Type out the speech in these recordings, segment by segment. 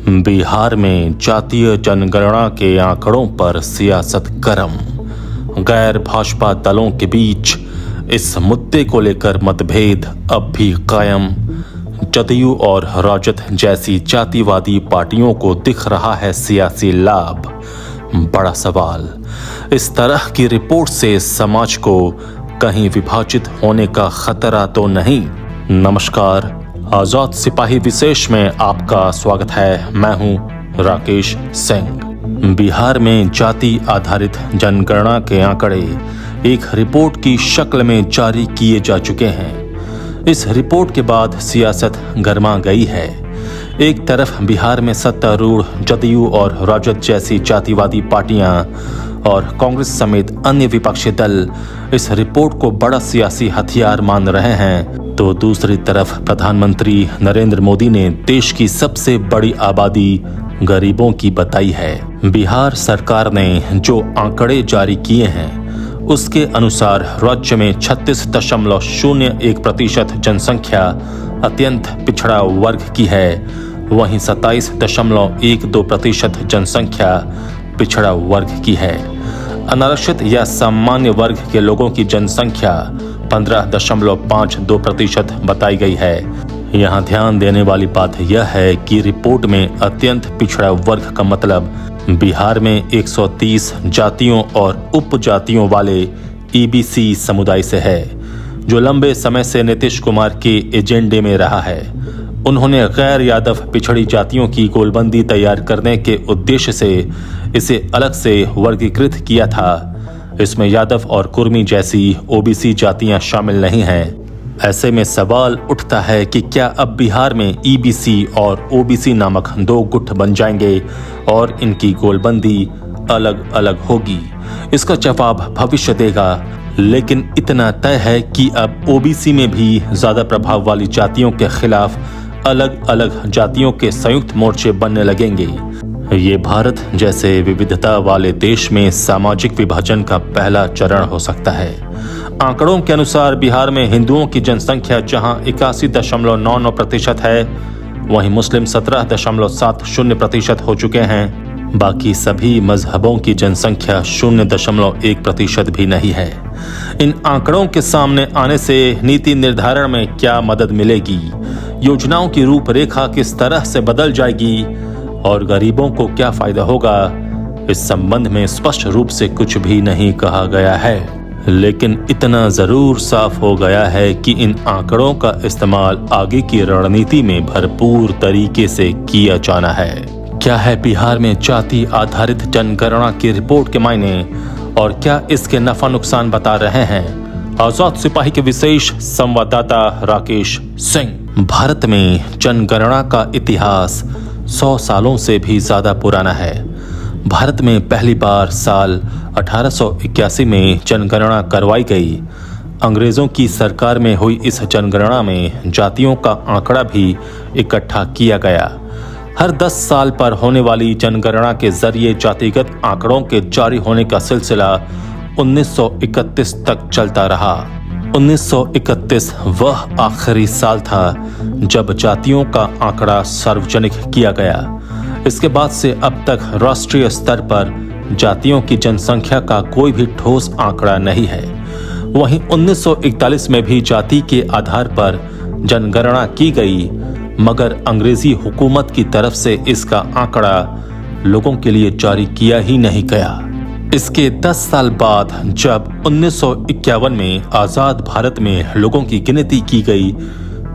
बिहार में जातीय जनगणना के आंकड़ों पर सियासत गर्म। गैर भाजपा दलों के बीच इस मुद्दे को लेकर मतभेद अब भी कायम। जदयू और राजद जैसी जातिवादी पार्टियों को दिख रहा है सियासी लाभ। बड़ा सवाल, इस तरह की रिपोर्ट से समाज को कहीं विभाजित होने का खतरा तो नहीं? नमस्कार, आजाद सिपाही विशेष में आपका स्वागत है। मैं हूं राकेश सिंह। बिहार में जाति आधारित जनगणना के आंकड़े एक रिपोर्ट की शक्ल में जारी किए जा चुके हैं। इस रिपोर्ट के बाद सियासत गर्मा गई है। एक तरफ बिहार में सत्तारूढ़ जदयू और राजद जैसी जातिवादी पार्टियां और कांग्रेस समेत अन्य विपक्षी दल इस रिपोर्ट को बड़ा सियासी हथियार मान रहे हैं, तो दूसरी तरफ प्रधानमंत्री नरेंद्र मोदी ने देश की सबसे बड़ी आबादी गरीबों की बताई है। बिहार सरकार ने जो आंकड़े जारी किए हैं उसके अनुसार राज्य में 36.01% जनसंख्या अत्यंत पिछड़ा वर्ग की है, वहीं 27.12% जनसंख्या पिछड़ा वर्ग की है। अनारक्षित या सामान्य वर्ग के लोगों की जनसंख्या 15.52% बताई गई है। यहाँ ध्यान देने वाली बात यह है कि रिपोर्ट में अत्यंत पिछड़ा वर्ग का मतलब बिहार में 130 जातियों और उपजातियों वाले ईबीसी समुदाय से है, जो लंबे समय से नीतीश कुमार के एजेंडे में रहा है। उन्होंने गैर यादव पिछड़ी जातियों की गोलबंदी तैयार करने के उद्देश्य से इसे अलग से वर्गीकृत किया था। इसमें यादव और कुर्मी जैसी ओबीसी जातियां शामिल नहीं हैं। ऐसे में सवाल उठता है कि क्या अब बिहार में ईबीसी और ओबीसी नामक दो गुट बन जाएंगे और इनकी गोलबंदी अलग अलग होगी? इसका जवाब भविष्य देगा, लेकिन इतना तय है कि अब ओबीसी में भी ज्यादा प्रभाव वाली जातियों के खिलाफ अलग अलग जातियों के संयुक्त मोर्चे बनने लगेंगे। ये भारत जैसे विविधता वाले देश में सामाजिक विभाजन का पहला चरण हो सकता है। आंकड़ों के अनुसार बिहार में हिंदुओं की जनसंख्या जहां 81.99% है, वहीं मुस्लिम 17.70% हो चुके हैं। बाकी सभी मजहबों की जनसंख्या 0.1% भी नहीं है। इन आंकड़ों के सामने आने से नीति निर्धारण में क्या मदद मिलेगी? योजनाओं की रूपरेखा किस तरह से बदल जाएगी और गरीबों को क्या फायदा होगा? इस संबंध में स्पष्ट रूप से कुछ भी नहीं कहा गया है, लेकिन इतना जरूर साफ हो गया है कि इन आंकड़ों का इस्तेमाल आगे की रणनीति में भरपूर तरीके से किया जाना है। क्या है बिहार में जाति आधारित जनगणना की रिपोर्ट के मायने और क्या इसके नफा नुकसान बता रहे हैं? आजाद सिपाही के विशेष संवाददाता राकेश सिंह। भारत में जनगणना का इतिहास 100 सालों से भी ज्यादा पुराना है। भारत में पहली बार साल 1881 में जनगणना करवाई गई। अंग्रेजों की सरकार में हुई इस जनगणना में जातियों का आंकड़ा भी इकट्ठा किया गया। हर 10 साल पर होने वाली जनगणना के जरिए जातिगत आंकड़ों के जारी होने का सिलसिला 1931 तक चलता रहा। 1931 वह आखिरी साल था जब जातियों का आंकड़ा सार्वजनिक किया गया। इसके बाद से अब तक राष्ट्रीय स्तर पर जातियों की जनसंख्या का कोई भी ठोस आंकड़ा नहीं है। वहीं 1941 में भी जाति के आधार पर जनगणना की गई, मगर अंग्रेजी हुकूमत की तरफ से इसका आंकड़ा लोगों के लिए जारी किया ही नहीं गया। इसके 10 साल बाद जब 1951 में आजाद भारत में लोगों की गिनती की गई,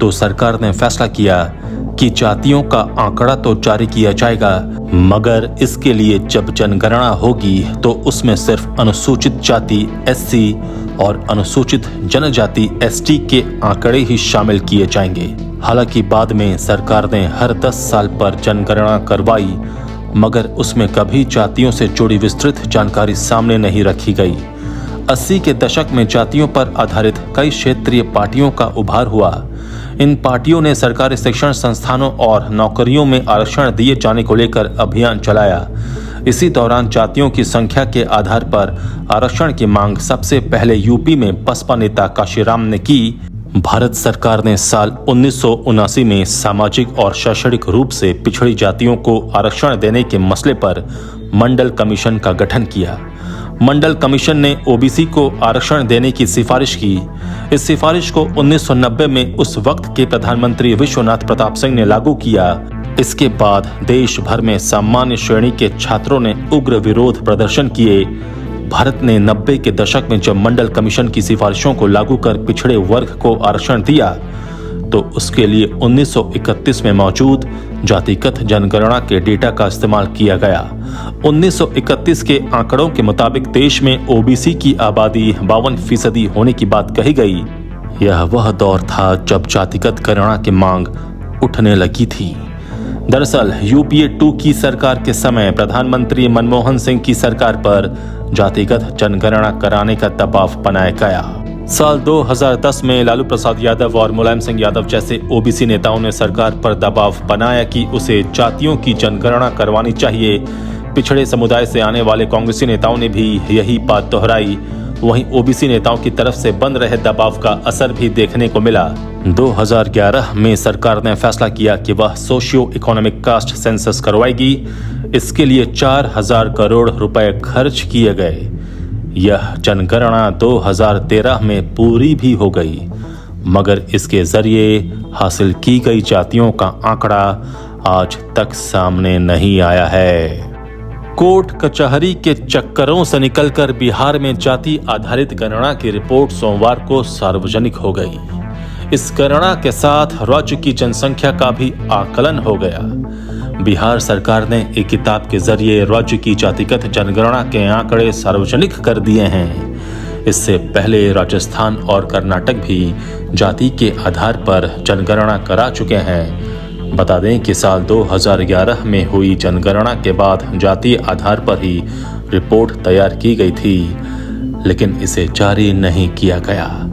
तो सरकार ने फैसला किया कि जातियों का आंकड़ा तो जारी किया जाएगा, मगर इसके लिए जब जनगणना होगी तो उसमें सिर्फ अनुसूचित जाति एससी और अनुसूचित जनजाति एसटी के आंकड़े ही शामिल किए जाएंगे। हालांकि बाद में सरकार ने हर 10 साल पर जनगणना करवाई, मगर उसमें कभी जातियों से जुड़ी विस्तृत जानकारी सामने नहीं रखी गई। 80 के दशक में जातियों पर आधारित कई क्षेत्रीय पार्टियों का उभार हुआ। इन पार्टियों ने सरकारी शिक्षण संस्थानों और नौकरियों में आरक्षण दिए जाने को लेकर अभियान चलाया। इसी दौरान जातियों की संख्या के आधार पर आरक्षण की मांग सबसे पहले यूपी में बसपा नेता काशीराम ने की। भारत सरकार ने साल 1979 में सामाजिक और शैक्षणिक रूप से पिछड़ी जातियों को आरक्षण देने के मसले पर मंडल कमीशन का गठन किया। मंडल कमीशन ने ओबीसी को आरक्षण देने की सिफारिश की। इस सिफारिश को 1990 में उस वक्त के प्रधानमंत्री विश्वनाथ प्रताप सिंह ने लागू किया। इसके बाद देश भर में सामान्य श्रेणी के छात्रों ने उग्र विरोध प्रदर्शन किए। भारत ने 90 के दशक में जब मंडल कमीशन की सिफारिशों को लागू कर पिछड़े वर्ग को आरक्षण दिया तो उसके लिए 1931 में मौजूद जातिगत जनगणना के डेटा का इस्तेमाल किया गया। 1931 के आंकड़ों के मुताबिक देश में ओबीसी की आबादी 52% होने की बात कही गई। यह वह दौर था जब जातिगत गणना की मांग उठने लगी थी। दरअसल यूपीए 2 की सरकार के समय प्रधानमंत्री मनमोहन सिंह की सरकार पर जातिगत जनगणना कराने का दबाव बनाया गया। साल 2010 में लालू प्रसाद यादव और मुलायम सिंह यादव जैसे ओबीसी नेताओं ने सरकार पर दबाव बनाया कि उसे जातियों की जनगणना करवानी चाहिए। पिछड़े समुदाय से आने वाले कांग्रेसी नेताओं ने भी यही बात दोहराई। वहीं ओबीसी नेताओं की तरफ से बन रहे दबाव का असर भी देखने को मिला। 2011 में सरकार ने फैसला किया कि वह सोशियो इकोनॉमिक कास्ट सेंसस करवाएगी। इसके लिए 4000 करोड़ रुपए खर्च किए गए। यह जनगणना 2013 में पूरी भी गई, मगर इसके जरिए हासिल की गई जातियों का आंकड़ा आज तक सामने नहीं आया है। कोर्ट कचहरी के चक्करों से निकलकर बिहार में जाति आधारित गणना की रिपोर्ट सोमवार को सार्वजनिक हो गई। इस गणना के साथ राज्य की जनसंख्या का भी आकलन हो गया। बिहार सरकार ने एक किताब के जरिए राज्य की जातिगत जनगणना के आंकड़े सार्वजनिक कर दिए हैं। इससे पहले राजस्थान और कर्नाटक भी जाति के आधार पर जनगणना करा चुके हैं। बता दें कि साल 2011 में हुई जनगणना के बाद जातीय आधार पर ही रिपोर्ट तैयार की गई थी, लेकिन इसे जारी नहीं किया गया।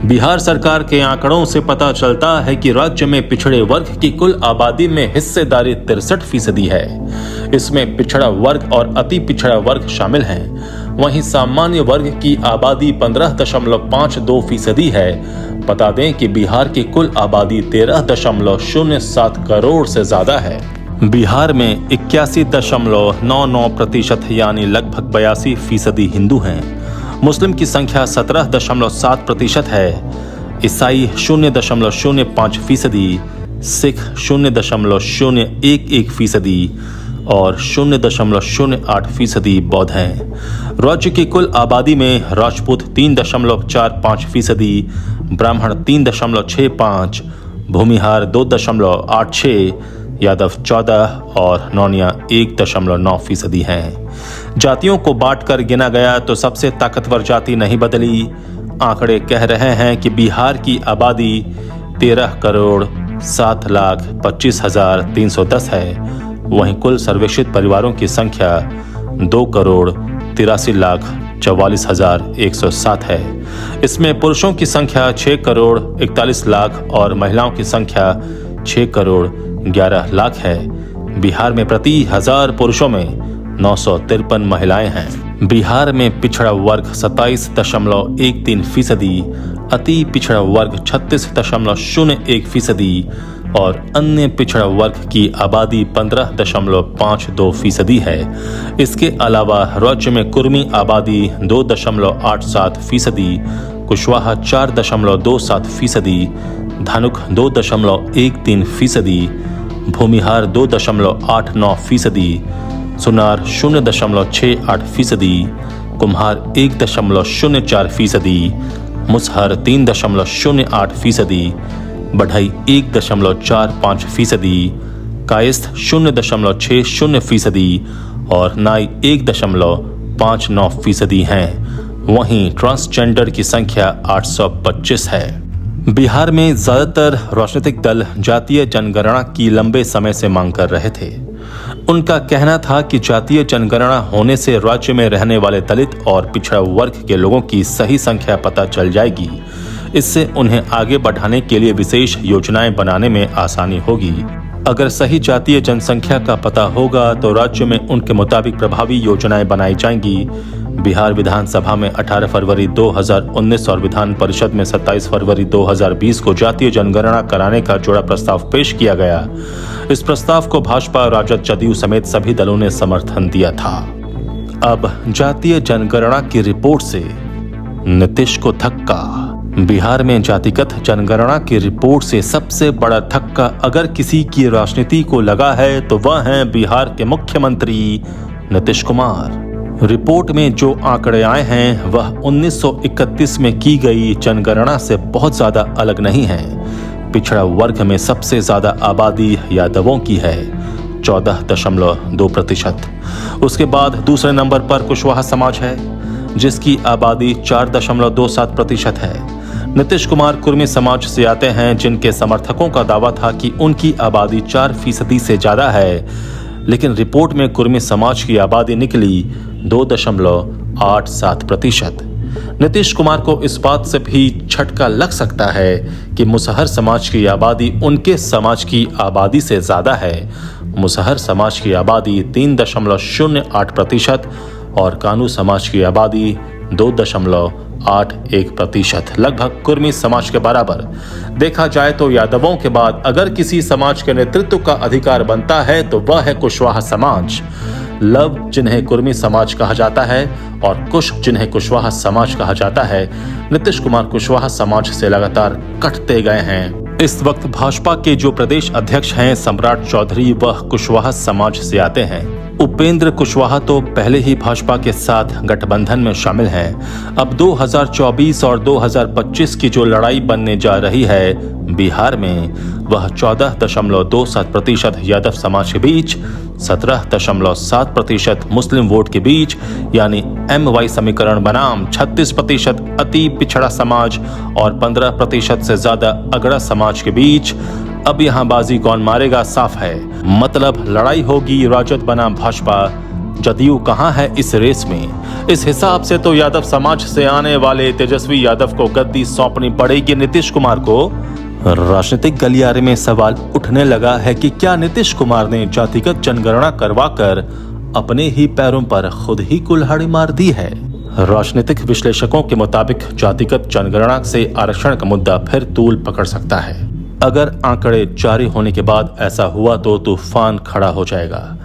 बिहार सरकार के आंकड़ों से पता चलता है कि राज्य में पिछड़े वर्ग की कुल आबादी में हिस्सेदारी 63% है। इसमें पिछड़ा वर्ग और अति पिछड़ा वर्ग शामिल हैं। वहीं सामान्य वर्ग की आबादी 15.52% है। बता दें कि बिहार की कुल आबादी 13.07 करोड़ से ज्यादा है। बिहार में 81.99% यानी लगभग 82% हिंदू हैं। मुस्लिम की संख्या 17.7% है। ईसाई 0.05%, सिख 0.011% और 0.08% बौद्ध हैं। राज्य की कुल आबादी में राजपूत 3.45%, ब्राह्मण 3.65%, भूमिहार 2.86%, यादव 14% और नौनिया 1.9% हैं। जातियों को बांटकर गिना गया तो सबसे ताकतवर जाति नहीं बदली। आंकड़े कह रहे हैं कि बिहार की आबादी 13,07,25,310 है। वहीं कुल सर्वेक्षित परिवारों की संख्या 2,83,44,107 है। इसमें पुरुषों की संख्या 6,41,00,000 और महिलाओं की संख्या 6,11,00,000 है। बिहार में प्रति 1000 पुरुषों में 953 महिलाएं हैं। बिहार में पिछड़ा वर्ग 27.13%, अति पिछड़ा वर्ग 36.01% और अन्य पिछड़ा वर्ग की आबादी 15.52% है। इसके अलावा राज्य में कुर्मी आबादी 2.87%, कुशवाहा 4.27%, धानुक 2.13%, भूमिहार 2.89%, सुनार 0.68%, कुम्हार 1.04%, मुसहर 3.08%, बढ़ई 1.45%, कायस्थ 0.60% और नाई 1.59% हैं। वहीं ट्रांसजेंडर की संख्या 825 है। बिहार में ज्यादातर राजनीतिक दल जातीय जनगणना की लंबे समय से मांग कर रहे थे। उनका कहना था कि जातीय जनगणना होने से राज्य में रहने वाले दलित और पिछड़ा वर्ग के लोगों की सही संख्या पता चल जाएगी। इससे उन्हें आगे बढ़ाने के लिए विशेष योजनाएं बनाने में आसानी होगी। अगर सही जातीय जनसंख्या का पता होगा तो राज्य में उनके मुताबिक प्रभावी योजनाएं बनाई जाएंगी। बिहार विधानसभा में 18 फरवरी 2019 और विधान परिषद में 27 फरवरी 2020 को जातीय जनगणना कराने का जोड़ा प्रस्ताव पेश किया गया। इस प्रस्ताव को भाजपा, राजद, जदयू समेत सभी दलों ने समर्थन दिया था। अब जातीय जनगणना की रिपोर्ट से नीतीश को धक्का। बिहार में जातिगत जनगणना की रिपोर्ट से सबसे बड़ा धक्का अगर किसी की राजनीति को लगा है तो वह है बिहार के मुख्यमंत्री नीतीश कुमार। रिपोर्ट में जो आंकड़े आए हैं वह 1931 में की गई जनगणना से बहुत ज्यादा अलग नहीं है। पिछड़ा वर्ग में सबसे ज्यादा आबादी यादवों की है, 14.2%। उसके बाद दूसरे नंबर पर कुशवाहा समाज है, जिसकी आबादी 4.27% है। नीतीश कुमार कुर्मी समाज से आते हैं, जिनके समर्थकों का दावा था कि उनकी आबादी 4% से ज्यादा है, लेकिन रिपोर्ट में कुर्मी समाज की आबादी निकली 2.87%। नीतीश कुमार को इस बात से भी झटका लग सकता है कि मुसहर समाज की आबादी उनके समाज की आबादी से ज्यादा है। मुसहर समाज की आबादी 3.08% और कानू समाज की आबादी 2.81%, लगभग कुर्मी समाज के बराबर। देखा जाए तो यादवों के बाद अगर किसी समाज के नेतृत्व का अधिकार बनता है तो वह है कुशवाहा समाज। लव जिन्हें कुर्मी समाज कहा जाता है और कुश जिन्हें कुशवाहा समाज कहा जाता है, नीतीश कुमार कुशवाहा समाज से लगातार कटते गए हैं। इस वक्त भाजपा के जो प्रदेश अध्यक्ष हैं सम्राट चौधरी, वह कुशवाहा समाज से आते हैं। उपेंद्र कुशवाहा तो पहले ही भाजपा के साथ गठबंधन में शामिल हैं। अब 2024 और 2025 की जो लड़ाई बनने जा रही है बिहार में, वह 14.27% यादव समाज के बीच, 17.7% मुस्लिम वोट के बीच, यानी MY समीकरण बनाम 36% अति पिछड़ा समाज और 15% से ज्यादा अगड़ा समाज के बीच। अब यहाँ बाजी कौन मारेगा साफ है, मतलब लड़ाई होगी राजद बनाम भाजपा। जदयू कहाँ है इस रेस में? इस हिसाब से तो यादव समाज से आने वाले तेजस्वी यादव को गद्दी सौंपनी पड़ेगी नीतीश कुमार को। राजनीतिक गलियारे में सवाल उठने लगा है कि क्या नीतीश कुमार ने जातिगत जनगणना करवाकर अपने ही पैरों पर खुद ही कुल्हाड़ी मार दी है? राजनीतिक विश्लेषकों के मुताबिक जातिगत जनगणना से आरक्षण का मुद्दा फिर तूल पकड़ सकता है। अगर आंकड़े जारी होने के बाद ऐसा हुआ तो तूफान खड़ा हो जाएगा।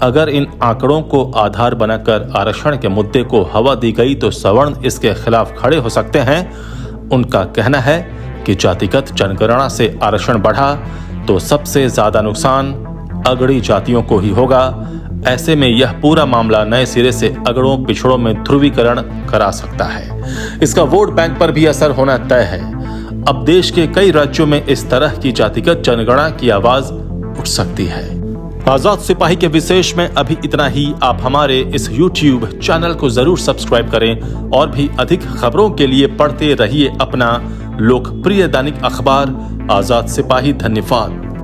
अगर इन आंकड़ों को आधार बनाकर आरक्षण के मुद्दे को हवा दी गई तो सवर्ण इसके खिलाफ खड़े हो सकते हैं। उनका कहना है कि जातिगत जनगणना से आरक्षण बढ़ा तो सबसे ज्यादा नुकसान अगड़ी जातियों को ही होगा। ऐसे में यह पूरा मामला नए सिरे से अगड़ों पिछड़ों में ध्रुवीकरण करा सकता है। इसका वोट बैंक पर भी असर होना तय है। अब देश के कई राज्यों में इस तरह की जातिगत जनगणना की आवाज उठ सकती है। आजाद सिपाही के विशेष में अभी इतना ही। आप हमारे इस YouTube चैनल को जरूर सब्सक्राइब करें और भी अधिक खबरों के लिए पढ़ते रहिए अपना लोकप्रिय दैनिक अखबार आजाद सिपाही। धन्यवाद।